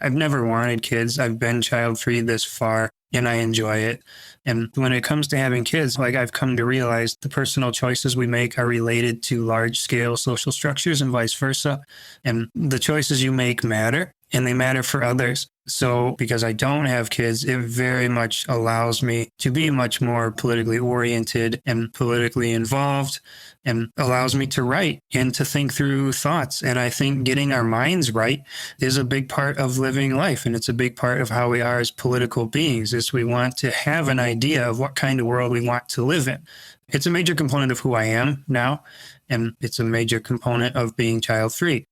I've never wanted kids. I've been child-free this far and I enjoy it. And when it comes to having kids, like I've come to realize the personal choices we make are related to large-scale social structures and vice versa. And the choices you make matter and they matter for others. So because I don't have kids, it very much allows me to be much more politically oriented and politically involved and allows me to write and to think through thoughts. And I think getting our minds right is a big part of living life. And it's a big part of how we are as political beings, is we want to have an idea of what kind of world we want to live in. It's a major component of who I am now, and it's a major component of being child-free.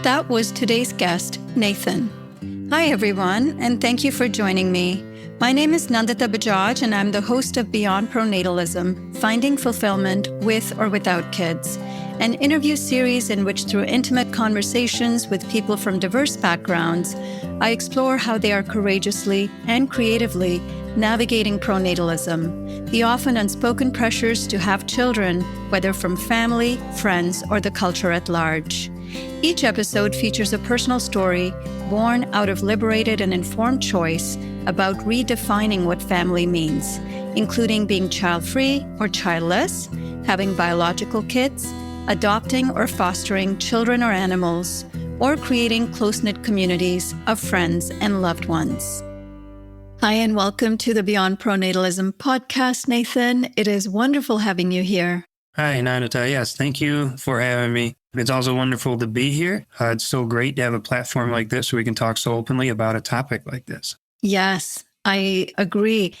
That was today's guest, Nathan. Hi, everyone, and thank you for joining me. My name is Nandita Bajaj, and I'm the host of Beyond Pronatalism, Finding Fulfillment with or Without Kids, an interview series in which, through intimate conversations with people from diverse backgrounds, I explore how they are courageously and creatively navigating pronatalism, the often unspoken pressures to have children, whether from family, friends, or the culture at large. Each episode features a personal story born out of liberated and informed choice about redefining what family means, including being child-free or childless, having biological kids, adopting or fostering children or animals, or creating close-knit communities of friends and loved ones. Hi, and welcome to the Beyond Pronatalism podcast, Nathan. It is wonderful having you here. Hi, Nandita. Yes, thank you for having me. It's also wonderful to be here. It's so great to have a platform like this where we can talk so openly about a topic like this. Yes, I agree.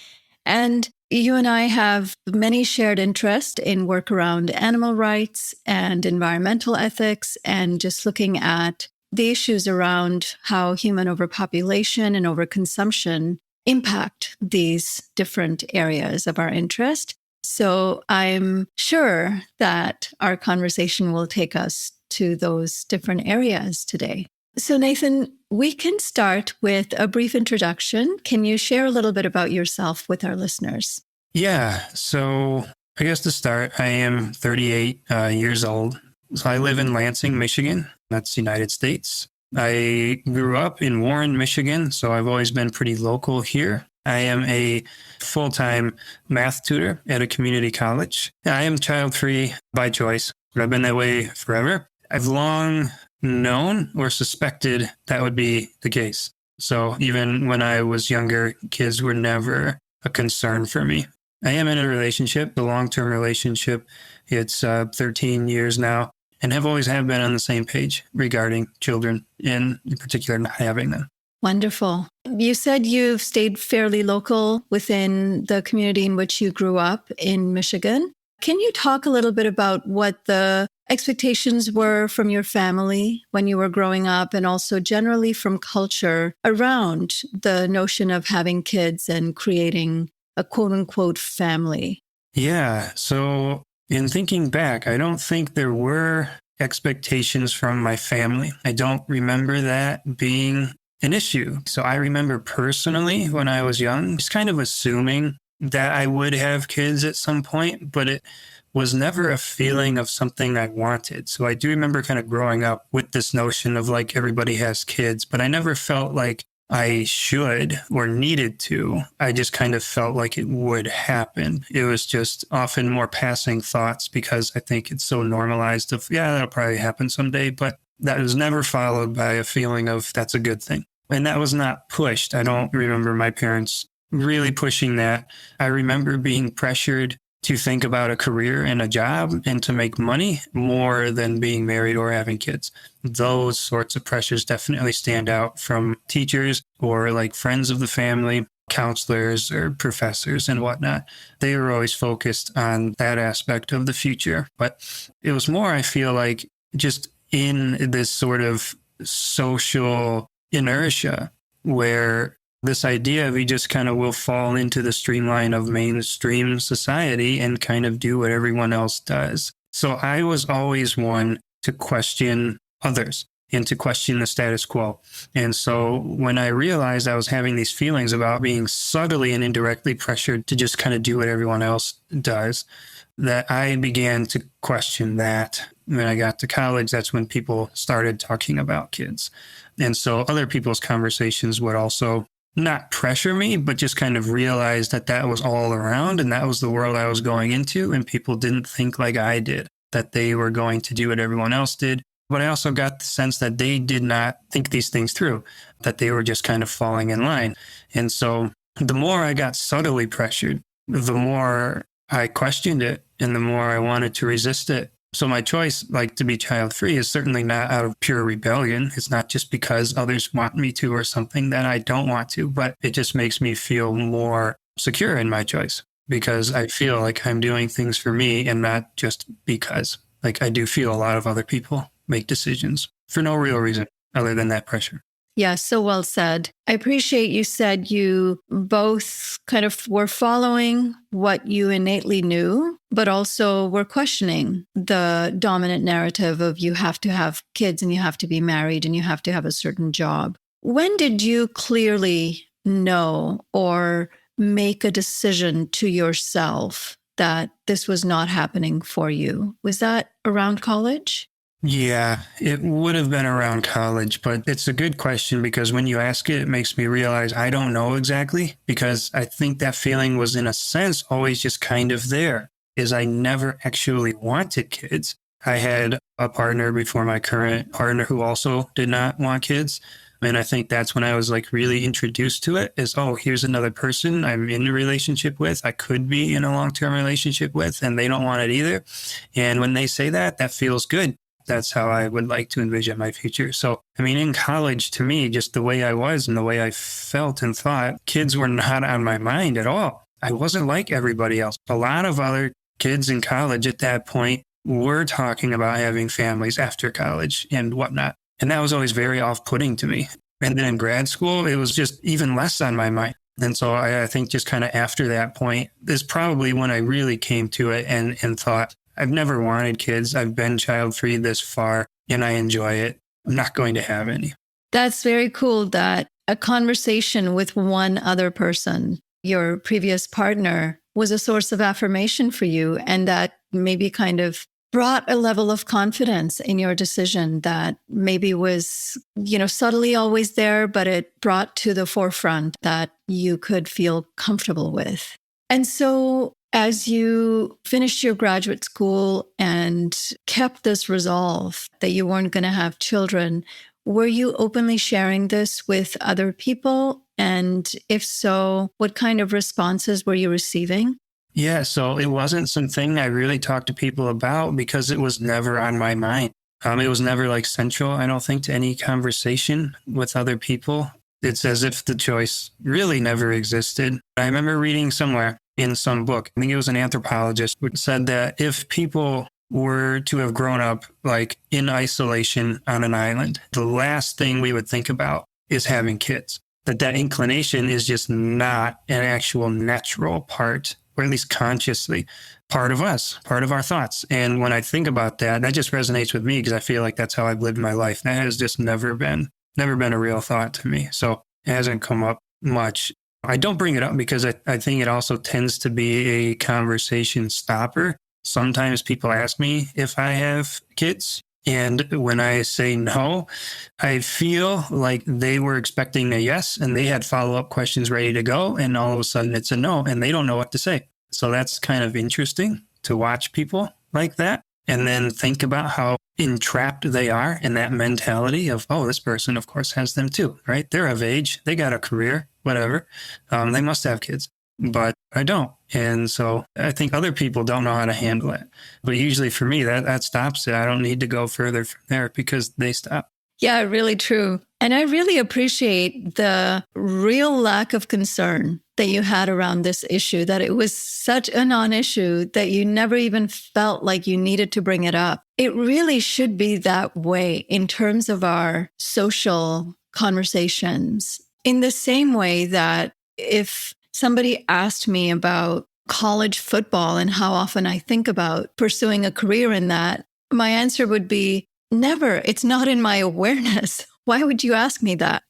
And you and I have many shared interests in work around animal rights and environmental ethics, and just looking at the issues around how human overpopulation and overconsumption impact these different areas of our interest. So I'm sure that our conversation will take us to those different areas today. So Nathan, we can start with a brief introduction. Can you share a little bit about yourself with our listeners? Yeah, so I guess to start, I am 38 years old. So I live in Lansing, Michigan. That's the United States. I grew up in Warren, Michigan, so I've always been pretty local here. I am a full-time math tutor at a community college. I am child-free by choice, but I've been that way forever. I've long known or suspected that would be the case. So even when I was younger, kids were never a concern for me. I am in a relationship, a long-term relationship. It's 13 years now, and have always have been on the same page regarding children, and in particular not having them. Wonderful. You said you've stayed fairly local within the community in which you grew up in Michigan. Can you talk a little bit about what the expectations were from your family when you were growing up, and also generally from culture around the notion of having kids and creating a quote unquote family? Yeah. So in thinking back, I don't think there were expectations from my family. I don't remember that being an issue. So I remember personally when I was young, just kind of assuming that I would have kids at some point, but it was never a feeling of something I wanted. So I do remember kind of growing up with this notion of like everybody has kids, but I never felt like I should or needed to. I just kind of felt like it would happen. It was just often more passing thoughts because I think it's so normalized of, yeah, that'll probably happen someday, but that was never followed by a feeling of that's a good thing. And that was not pushed. I don't remember my parents really pushing that. I remember being pressured to think about a career and a job and to make money more than being married or having kids. Those sorts of pressures definitely stand out from teachers or like friends of the family, counselors or professors and whatnot. They were always focused on that aspect of the future. But it was more, I feel like, just in this sort of social inertia where this idea of we just kind of will fall into the streamline of mainstream society and kind of do what everyone else does. So I was always one to question others. and to question the status quo. And so when I realized I was having these feelings about being subtly and indirectly pressured to just kind of do what everyone else does, that I began to question that. When I got to college, that's when people started talking about kids. And so other people's conversations would also not pressure me, but just kind of realize that that was all around and that was the world I was going into. And people didn't think like I did, that they were going to do what everyone else did. But I also got the sense that they did not think these things through, that they were just kind of falling in line. And so the more I got subtly pressured, the more I questioned it and the more I wanted to resist it. So my choice, like to be child-free, is certainly not out of pure rebellion. It's not just because others want me to or something that I don't want to, but it just makes me feel more secure in my choice because I feel like I'm doing things for me and not just because. Like I do feel a lot of other people make decisions for no real reason other than that pressure. Yeah, so well said. I appreciate you said you both kind of were following what you innately knew, but also were questioning the dominant narrative of you have to have kids and you have to be married and you have to have a certain job. When did you clearly know or make a decision to yourself that this was not happening for you? Was that around college? Yeah, it would have been around college, but it's a good question because when you ask it, it makes me realize I don't know exactly because I think that feeling was in a sense always just kind of there, is I never actually wanted kids. I had a partner before my current partner who also did not want kids. And I think that's when I was like really introduced to it is, oh, here's another person I'm in a relationship with. I could be in a long-term relationship with, and they don't want it either. And when they say that, that feels good. That's how I would like to envision my future. So, I mean, in college, to me, just the way I was and the way I felt and thought, kids were not on my mind at all. I wasn't like everybody else. A lot of other kids in college at that point were talking about having families after college and whatnot. And that was always very off-putting to me. And then in grad school, it was just even less on my mind. And so I think just kind of after that point is probably when I really came to it and thought, I've never wanted kids. I've been child-free this far, and I enjoy it. I'm not going to have any. That's very cool that a conversation with one other person, your previous partner, was a source of affirmation for you, and that maybe kind of brought a level of confidence in your decision that maybe was, subtly always there, but it brought to the forefront that you could feel comfortable with. And so as you finished your graduate school and kept this resolve that you weren't going to have children, were you openly sharing this with other people? And if so, what kind of responses were you receiving? Yeah, so it wasn't something I really talked to people about because it was never on my mind. It was never like central, I don't think, to any conversation with other people. It's as if the choice really never existed. I remember reading somewhere in some book, I think it was an anthropologist, who said that if people were to have grown up like in isolation on an island, the last thing we would think about is having kids. That inclination is just not an actual natural part, or at least consciously, part of us, part of our thoughts. And when I think about that, that just resonates with me because I feel like that's how I've lived my life. That has just never been a real thought to me. So it hasn't come up much. I don't bring it up because I think it also tends to be a conversation stopper. Sometimes people ask me if I have kids. And when I say no, I feel like they were expecting a yes and they had follow-up questions ready to go. And all of a sudden it's a no and they don't know what to say. So that's kind of interesting to watch people like that and then think about how entrapped they are in that mentality of, oh, this person, of course, has them too, right? They're of age. They got a career, whatever. They must have kids, but I don't. And so I think other people don't know how to handle it. But usually for me, that stops it. I don't need to go further from there because they stop. Yeah, really true. And I really appreciate the real lack of concern that you had around this issue, that it was such a non-issue that you never even felt like you needed to bring it up. It really should be that way in terms of our social conversations. In the same way that if somebody asked me about college football and how often I think about pursuing a career in that, my answer would be, Never. It's not in my awareness. Why would you ask me that?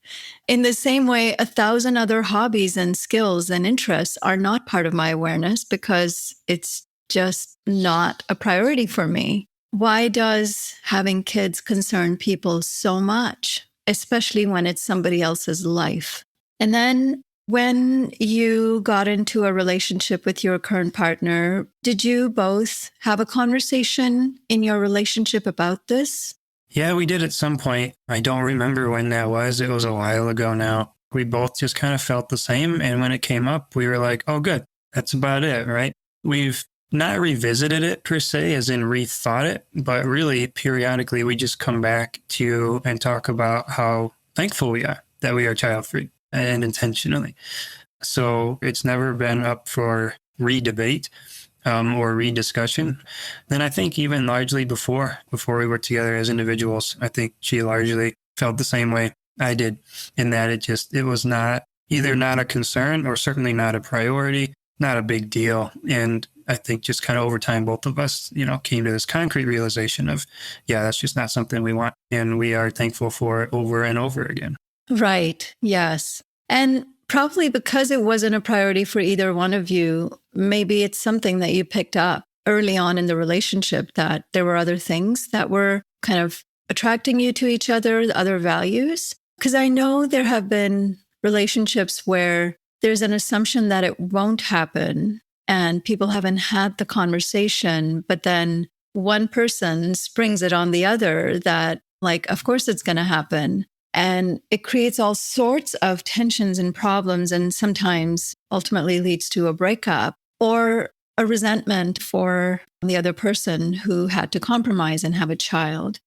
In the same way, 1,000 other hobbies and skills and interests are not part of my awareness because it's just not a priority for me. Why does having kids concern people so much, especially when it's somebody else's life? And then when you got into a relationship with your current partner, did you both have a conversation in your relationship about this? Yeah, we did at some point. I don't remember when that was. It was a while ago now. We both just kind of felt the same. And when it came up, we were like, oh, good. That's about it, right? We've not revisited it per se, as in rethought it, but really periodically we just come back to and talk about how thankful we are that we are child-free and intentionally. So it's never been up for re-debate or rediscussion. Then I think even largely before we were together as individuals, I think she largely felt the same way I did, in that it was not either not a concern or certainly not a priority, not a big deal. And I think just kind of over time, both of us, came to this concrete realization of, yeah, that's just not something we want. And we are thankful for it over and over again. Right. Yes. And probably because it wasn't a priority for either one of you, maybe it's something that you picked up early on in the relationship, that there were other things that were kind of attracting you to each other, other values. Because I know there have been relationships where there's an assumption that it won't happen and people haven't had the conversation, but then one person springs it on the other that, like, of course it's going to happen. And it creates all sorts of tensions and problems, and sometimes ultimately leads to a breakup or a resentment for the other person who had to compromise and have a child.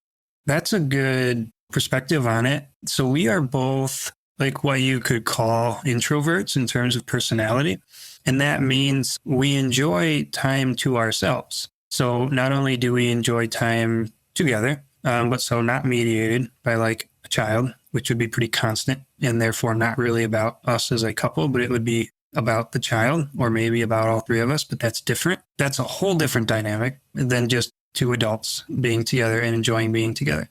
That's a good perspective on it. So we are both like what you could call introverts in terms of personality. And that means we enjoy time to ourselves. So not only do we enjoy time together, but so not mediated by like a child, which would be pretty constant and therefore not really about us as a couple, but it would be about the child or maybe about all three of us, but that's different. That's a whole different dynamic than just two adults being together and enjoying being together.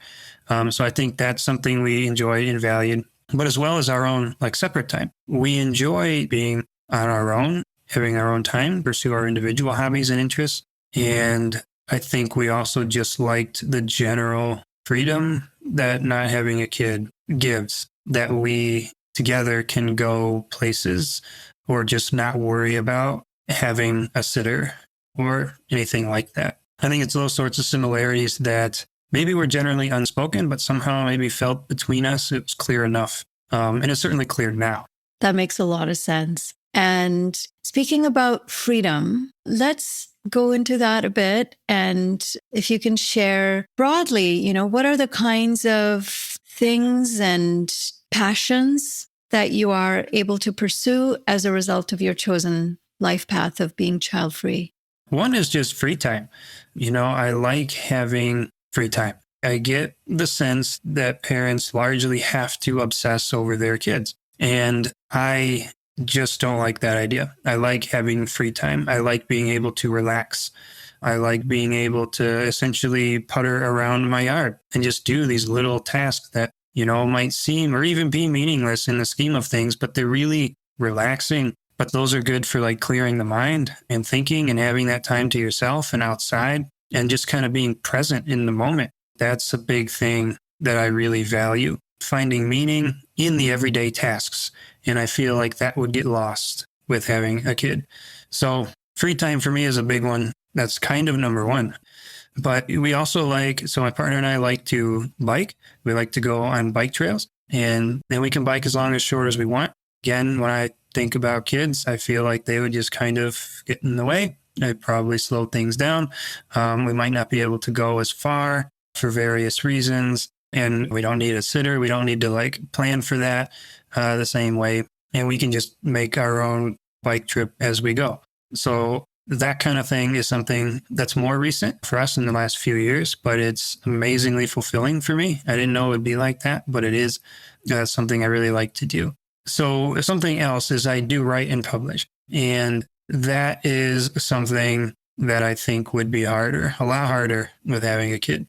So I think that's something we enjoyed and valued, but as well as our own like separate time. We enjoy being on our own, having our own time, pursue our individual hobbies and interests. And I think we also just liked the general freedom that not having a kid gives, that we together can go places or just not worry about having a sitter or anything like that. I think it's those sorts of similarities that maybe were generally unspoken, but somehow maybe felt between us. It was clear enough. And it's certainly clear now. That makes a lot of sense. And speaking about freedom, let's go into that a bit. And if you can share broadly, what are the kinds of things and passions that you are able to pursue as a result of your chosen life path of being child-free? One is just free time. I like having free time. I get the sense that parents largely have to obsess over their kids. And I just don't like that idea. I like having free time. I like being able to relax. I like being able to essentially putter around my yard and just do these little tasks that, might seem or even be meaningless in the scheme of things, but they're really relaxing. But those are good for like clearing the mind and thinking and having that time to yourself and outside and just kind of being present in the moment. That's a big thing that I really value, finding meaning in the everyday tasks. And I feel like that would get lost with having a kid. So free time for me is a big one. That's kind of number one. But we also so my partner and I like to bike. We like to go on bike trails, and then we can bike as long as short as we want. Again, when I think about kids, I feel like they would just kind of get in the way. I'd probably slow things down. We might not be able to go as far for various reasons. And we don't need a sitter. We don't need to plan for that the same way. And we can just make our own bike trip as we go. So that kind of thing is something that's more recent for us in the last few years, but it's amazingly fulfilling for me. I didn't know it would be like that, but it is something I really like to do. So something else is I do write and publish. And that is something that I think would be harder, a lot harder with having a kid.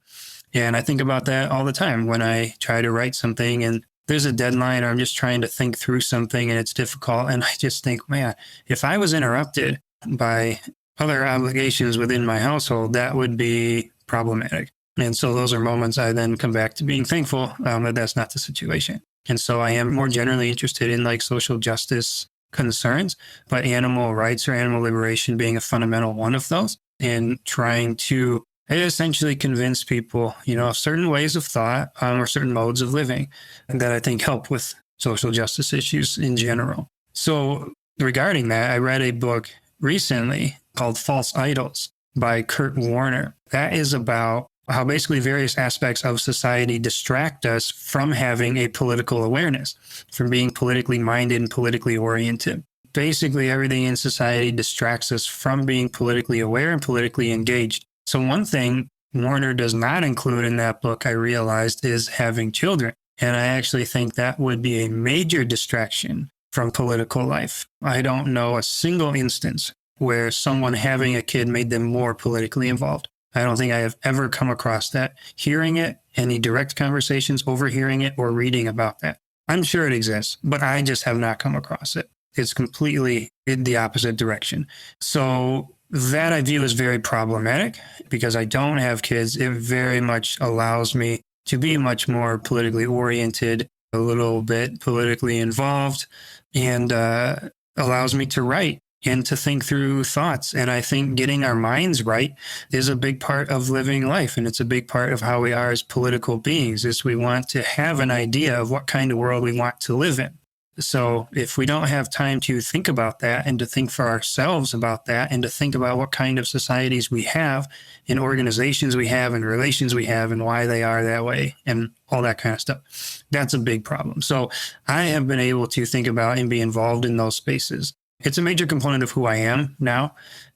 And I think about that all the time when I try to write something and there's a deadline or I'm just trying to think through something and it's difficult. And I just think, man, if I was interrupted by other obligations within my household, that would be problematic. And so those are moments I then come back to being thankful that that's not the situation. And so I am more generally interested in like social justice concerns, but animal rights or animal liberation being a fundamental one of those, and trying to essentially convince people, certain ways of thought or certain modes of living that I think help with social justice issues in general. So regarding that, I read a book recently called False Idols by Kurt Warner. That is about how basically various aspects of society distract us from having a political awareness, from being politically minded and politically oriented. Basically, everything in society distracts us from being politically aware and politically engaged. So one thing Warner does not include in that book, I realized, is having children. And I actually think that would be a major distraction from political life. I don't know a single instance where someone having a kid made them more politically involved. I don't think I have ever come across that, hearing it, any direct conversations, overhearing it, or reading about that. I'm sure it exists, but I just have not come across it. It's completely in the opposite direction. So that I view as very problematic because I don't have kids. It very much allows me to be much more politically oriented, a little bit politically involved, and allows me to write and to think through thoughts. And I think getting our minds right is a big part of living life. And it's a big part of how we are as political beings, is we want to have an idea of what kind of world we want to live in. So if we don't have time to think about that and to think for ourselves about that and to think about what kind of societies we have and organizations we have and relations we have and why they are that way and all that kind of stuff, that's a big problem. So I have been able to think about and be involved in those spaces. It's a major component of who I am now,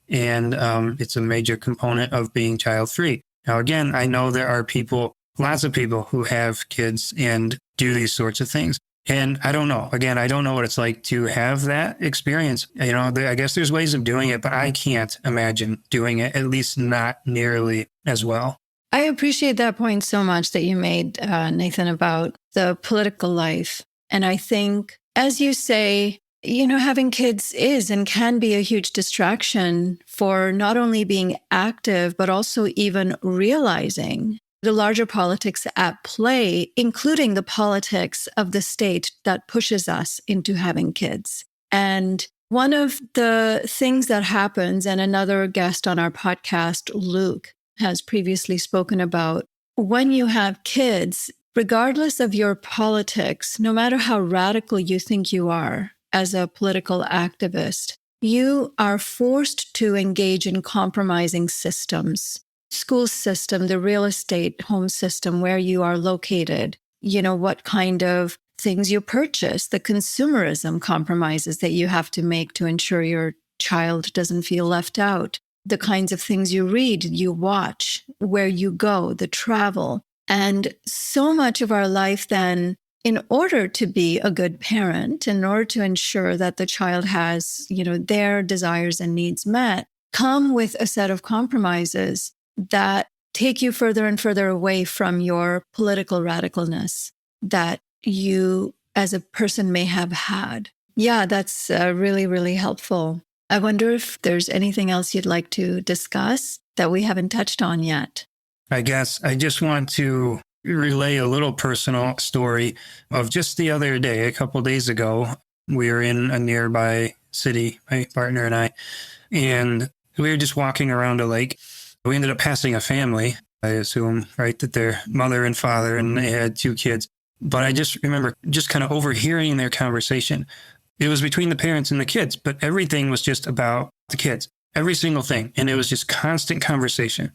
and it's a major component of being child-free. Now, again, I know there are people, lots of people who have kids and do these sorts of things. And I don't know. Again, I don't know what it's like to have that experience. I guess there's ways of doing it, but I can't imagine doing it, at least not nearly as well. I appreciate that point so much that you made, Nathan, about the political life. And I think, as you say, having kids is and can be a huge distraction for not only being active, but also even realizing the larger politics at play, including the politics of the state that pushes us into having kids. And one of the things that happens, and another guest on our podcast, Luke, has previously spoken about, when you have kids, regardless of your politics, no matter how radical you think you are as a political activist, you are forced to engage in compromising systems. School system, the real estate home system, where you are located, what kind of things you purchase, the consumerism compromises that you have to make to ensure your child doesn't feel left out, the kinds of things you read, you watch, where you go, the travel. And so much of our life then, in order to be a good parent, in order to ensure that the child has, their desires and needs met, come with a set of compromises that take you further and further away from your political radicalness that you as a person may have had. Yeah, that's really, really helpful. I wonder if there's anything else you'd like to discuss that we haven't touched on yet. I guess I just want to relay a little personal story of just the other day, a couple of days ago. We were in a nearby city, my partner and I, and we were just walking around a lake. We ended up passing a family, I assume, right, that their mother and father, and they had 2 kids. But I just remember just kind of overhearing their conversation. It was between the parents and the kids, but everything was just about the kids, every single thing. And it was just constant conversation.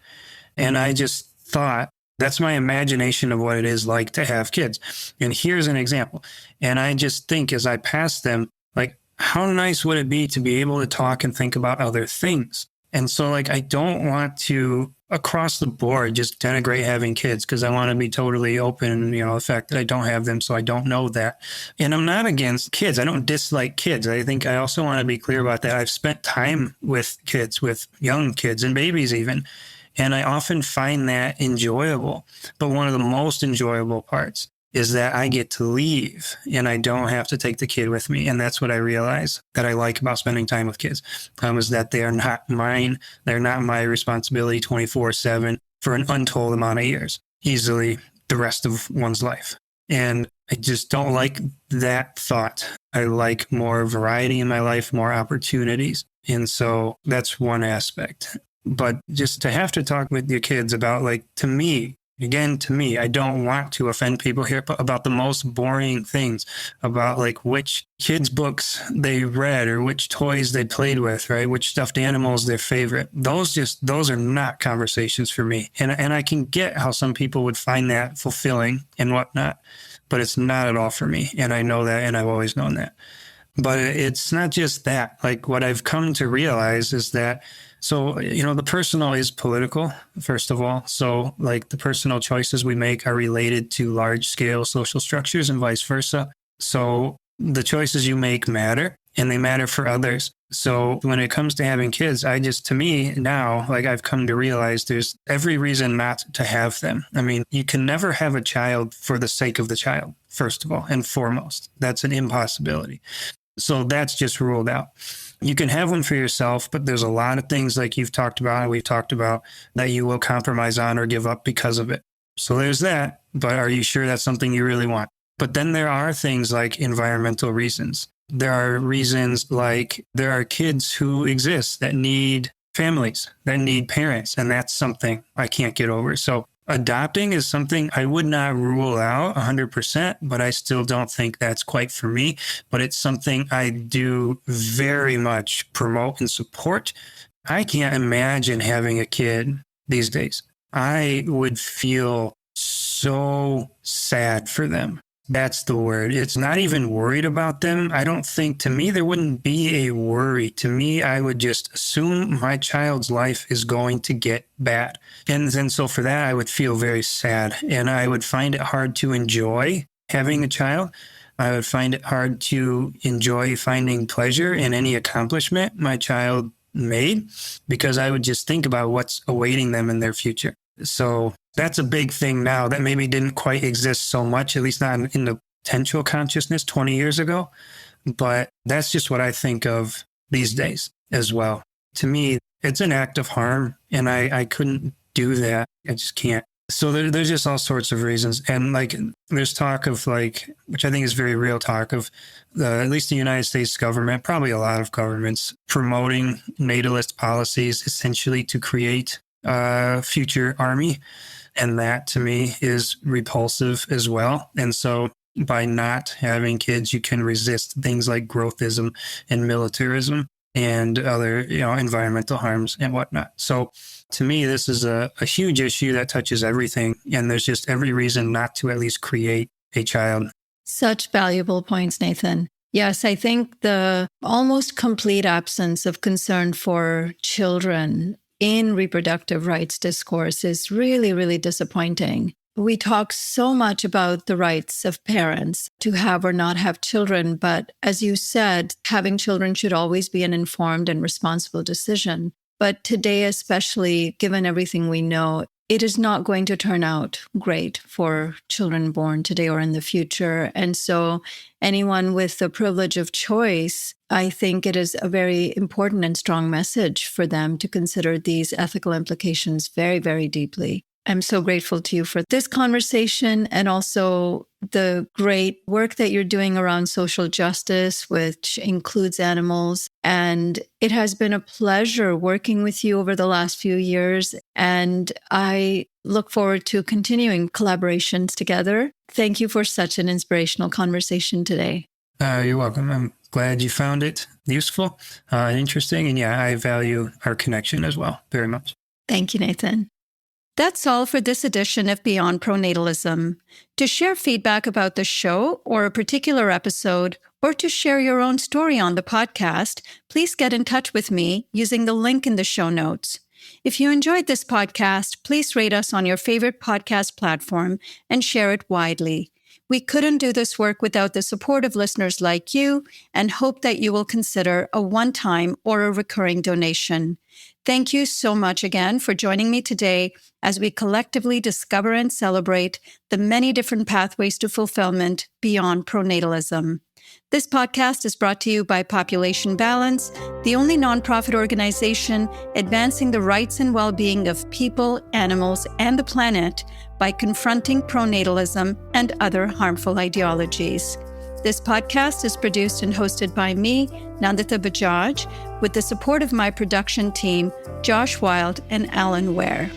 And I just thought, that's my imagination of what it is like to have kids. And here's an example. And I just think as I pass them, like, how nice would it be to be able to talk and think about other things? And so, I don't want to, across the board, just denigrate having kids because I want to be totally open, the fact that I don't have them, so I don't know that. And I'm not against kids. I don't dislike kids. I think I also want to be clear about that. I've spent time with kids, with young kids and babies even. And I often find that enjoyable. But one of the most enjoyable parts is that I get to leave and I don't have to take the kid with me. And that's what I realize that I like about spending time with kids, is that they are not mine. They're not my responsibility 24/7 for an untold amount of years, easily the rest of one's life. And I just don't like that thought. I like more variety in my life, more opportunities. And so that's one aspect. But just to have to talk with your kids about, like, to me, I don't want to offend people here, but about the most boring things, about like which kids' books they read or which toys they played with, right? Which stuffed animals their favorite. Those are not conversations for me. And I can get how some people would find that fulfilling and whatnot, but it's not at all for me. And I know that, and I've always known that. But it's not just that. Like, what I've come to realize is that, so, the personal is political, first of all. So, like, the personal choices we make are related to large scale social structures and vice versa. So the choices you make matter, and they matter for others. So when it comes to having kids, to me now, like, I've come to realize there's every reason not to have them. I mean, you can never have a child for the sake of the child, first of all and foremost. That's an impossibility. So that's just ruled out. You can have one for yourself, but there's a lot of things, like you've talked about and we've talked about, that you will compromise on or give up because of it. So there's that. But are you sure that's something you really want? But then there are things like environmental reasons. There are reasons like there are kids who exist that need families, that need parents, and that's something I can't get over. So adopting is something I would not rule out 100%, but I still don't think that's quite for me. But it's something I do very much promote and support. I can't imagine having a kid these days. I would feel so sad for them. That's the word. It's not even worried about them. I don't think, to me, there wouldn't be a worry. To me, I would just assume my child's life is going to get bad. And then so for that, I would feel very sad. And I would find it hard to enjoy having a child. I would find it hard to enjoy finding pleasure in any accomplishment my child made, because I would just think about what's awaiting them in their future. So that's a big thing now that maybe didn't quite exist so much, at least not in the potential consciousness 20 years ago. But that's just what I think of these days as well. To me, it's an act of harm, and I couldn't do that. I just can't. So there's just all sorts of reasons. And like, there's talk of, like, which I think is very real talk of, at least the United States government, probably a lot of governments, promoting natalist policies essentially to create a future army. And that, to me, is repulsive as well. And so by not having kids, you can resist things like growthism and militarism and other, environmental harms and whatnot. So to me, this is a huge issue that touches everything. And there's just every reason not to at least create a child. Such valuable points, Nathan. Yes, I think the almost complete absence of concern for children in reproductive rights discourse is really, really disappointing. We talk so much about the rights of parents to have or not have children, but as you said, having children should always be an informed and responsible decision. But today, especially given everything we know, it is not going to turn out great for children born today or in the future. And so anyone with the privilege of choice, I think it is a very important and strong message for them to consider these ethical implications very, very deeply. I'm so grateful to you for this conversation, and also the great work that you're doing around social justice, which includes animals. And it has been a pleasure working with you over the last few years. And I look forward to continuing collaborations together. Thank you for such an inspirational conversation today. You're welcome. I'm glad you found it useful and interesting. And yeah, I value our connection as well very much. Thank you, Nathan. That's all for this edition of Beyond Pronatalism. To share feedback about the show or a particular episode, or to share your own story on the podcast, please get in touch with me using the link in the show notes. If you enjoyed this podcast, please rate us on your favorite podcast platform and share it widely. We couldn't do this work without the support of listeners like you, and hope that you will consider a one-time or a recurring donation. Thank you so much again for joining me today as we collectively discover and celebrate the many different pathways to fulfillment beyond pronatalism. This podcast is brought to you by Population Balance, the only nonprofit organization advancing the rights and well-being of people, animals, and the planet by confronting pronatalism and other harmful ideologies. This podcast is produced and hosted by me, Nandita Bajaj, with the support of my production team, Josh Wild and Alan Ware.